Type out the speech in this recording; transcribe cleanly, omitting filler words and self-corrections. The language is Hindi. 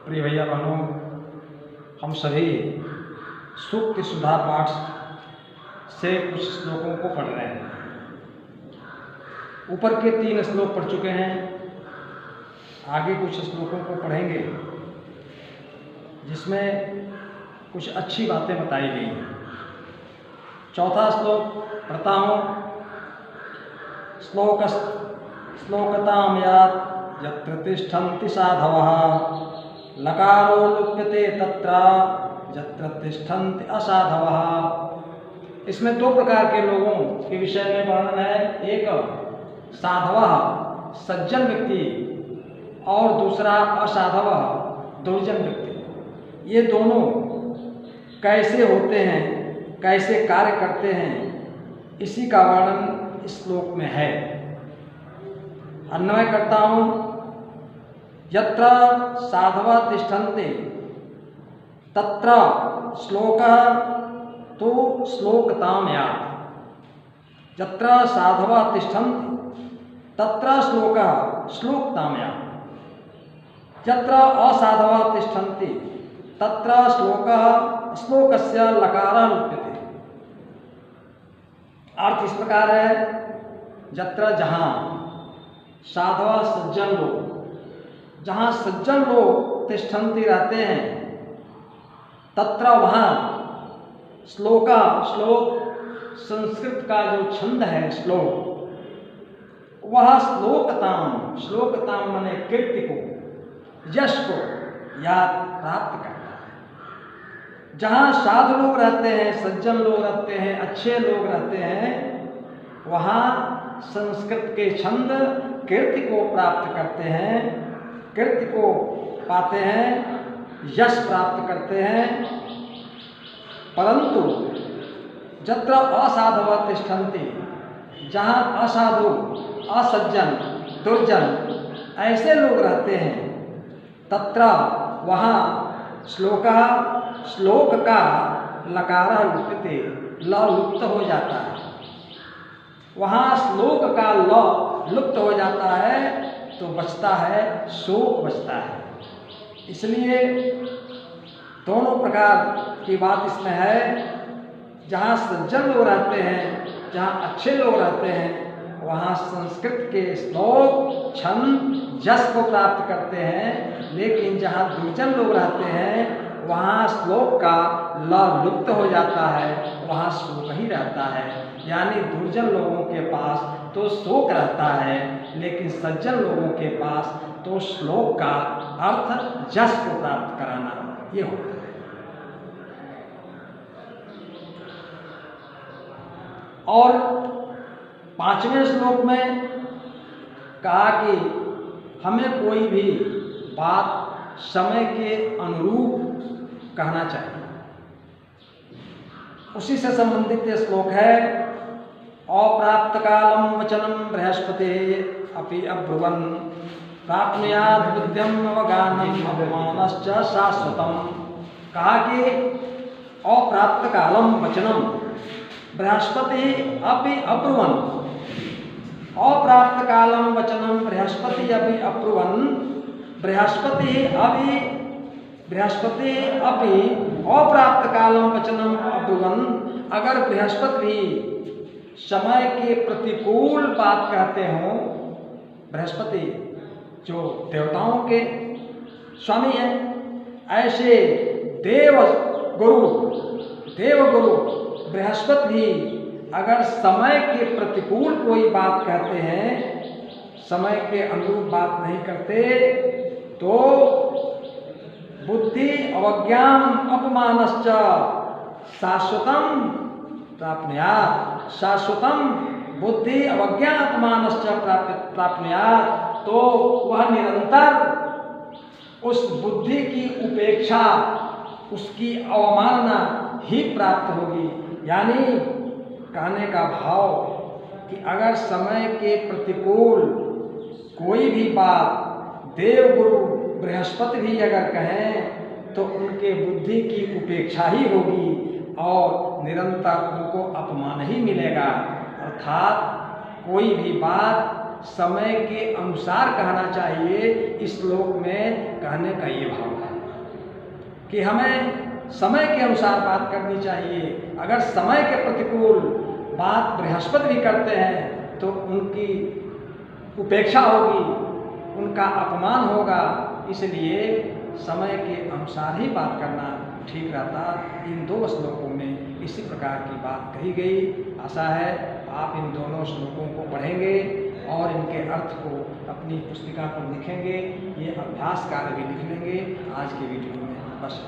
प्रिय भैया बहनों, हम सभी सूक्ति सुधा पाठ से कुछ श्लोकों को पढ़ रहे हैं। ऊपर के 3 श्लोक पढ़ चुके हैं, आगे कुछ श्लोकों को पढ़ेंगे जिसमें कुछ अच्छी बातें बताई गई हैं। चौथा श्लोक पढ़ता हूँ। श्लोकतां यात् यत्र तिष्ठन्ति साधवः लकारो लुप्यते तत्र यत्र तिष्ठन्ति असाधवः। इसमें 2 प्रकार के लोगों के विषय में वर्णन है। एक साधवः सज्जन व्यक्ति और दूसरा असाधवः दुर्जन व्यक्ति। ये दोनों कैसे होते हैं, कैसे कार्य करते हैं, इसी का वर्णन इस श्लोक में है। अन्वय करता हूँ। यत्र साधवः तिष्ठन्ति तत्र श्लोकः तो श्लोकतां यात्। यत्र साधवः तिष्ठन्ति तत्र श्लोकः श्लोकतां यात्। यत्र असाधवः तिष्ठन्ति तत्र श्लोकः श्लोकस्य लकारः लुप्यते। अर्थ इस प्रकार है, यत्र जहाँ साधवः सज्जन लोग, जहाँ सज्जन लोग तिष्ठन्ति रहते हैं, तत्र वहाँ श्लोक संस्कृत का जो छंद है श्लोक, वह श्लोकताम माने कीर्ति को, यश को याद प्राप्त करता है। जहाँ साधु लोग रहते हैं, सज्जन लोग रहते हैं, अच्छे लोग रहते हैं, वहाँ संस्कृत के छंद कीर्ति को प्राप्त करते हैं, कीर्ति को पाते हैं, यश प्राप्त करते हैं। परंतु यत्र असाधवः तिष्ठन्ति, जहाँ असाधु, असज्जन, दुर्जन ऐसे लोग रहते हैं, तत्र वहाँ श्लोक का लकारः लुप्यते, ल लुप्त हो जाता है। वहाँ श्लोक का ल लुप्त हो जाता है तो बचता है शोक, बचता है। इसलिए दोनों प्रकार की बात इसमें है। जहाँ सज्जन लोग रहते हैं, जहाँ अच्छे लोग रहते हैं, वहाँ संस्कृत के श्लोक छंद यश को प्राप्त करते हैं। लेकिन जहाँ दुर्जन लोग रहते हैं, वहाँ श्लोक का ल लुप्त हो जाता है, वहाँ शोक ही रहता है। यानी दुर्जन लोगों के पास तो शोक रहता है, लेकिन सज्जन लोगों के पास तो श्लोक का अर्थ यश को प्राप्त कराना ये होता है। और 5वें श्लोक में कहा कि हमें कोई भी बात समय के अनुरूप कहना चाहिए। उसी से संबंधित ये श्लोक है। अप्राप्त कालम वचनम बृहस्पतिः अपि अब्रुवन् प्राप्नुयात् बुद्धिम् अवगाह्नम् अपमानश्च शाश्वतम्। कहा कि अप्राप्त कालम वचनम बृहस्पतिः अपि अब्रुवन्। अप्राप्त कालम वचनम बृहस्पतिः अपि अब्रुवन्। बृहस्पतिः अपि अप्राप्त कालम वचनम अब्रुवन्। अगर बृहस्पति भी समय के प्रतिकूल बात कहते हों, बृहस्पति जो देवताओं के स्वामी हैं, ऐसे देवगुरु बृहस्पति भी अगर समय के प्रतिकूल कोई बात कहते हैं, समय के अनुरूप बात नहीं करते, तो बुद्धि अवज्ञाम अपमानश्च शाश्वतम प्राप्नुयात्। शाश्वतम बुद्धि अवज्ञा अपमानश्च प्राप्नुयात्। तो वह निरंतर उस बुद्धि की उपेक्षा, उसकी अवमानना ही प्राप्त होगी। यानी कहने का भाव कि अगर समय के प्रतिकूल कोई भी बात देवगुरु बृहस्पति भी अगर कहें, तो उनके बुद्धि की उपेक्षा ही होगी और निरंतर उनको अपमान ही मिलेगा। अर्थात कोई भी बात समय के अनुसार कहना चाहिए। इस श्लोक में कहने का ये भाव है कि हमें समय के अनुसार बात करनी चाहिए। अगर समय के प्रतिकूल बात बृहस्पति भी करते हैं तो उनकी उपेक्षा होगी, उनका अपमान होगा। इसलिए समय के अनुसार ही बात करना ठीक रहता। इन दो श्लोकों में इसी प्रकार की बात कही गई। आशा है आप इन दोनों श्लोकों को पढ़ेंगे और इनके अर्थ को अपनी पुस्तिका पर लिखेंगे। ये अभ्यास कार्य भी लिख लेंगे। आज की वीडियो में बस।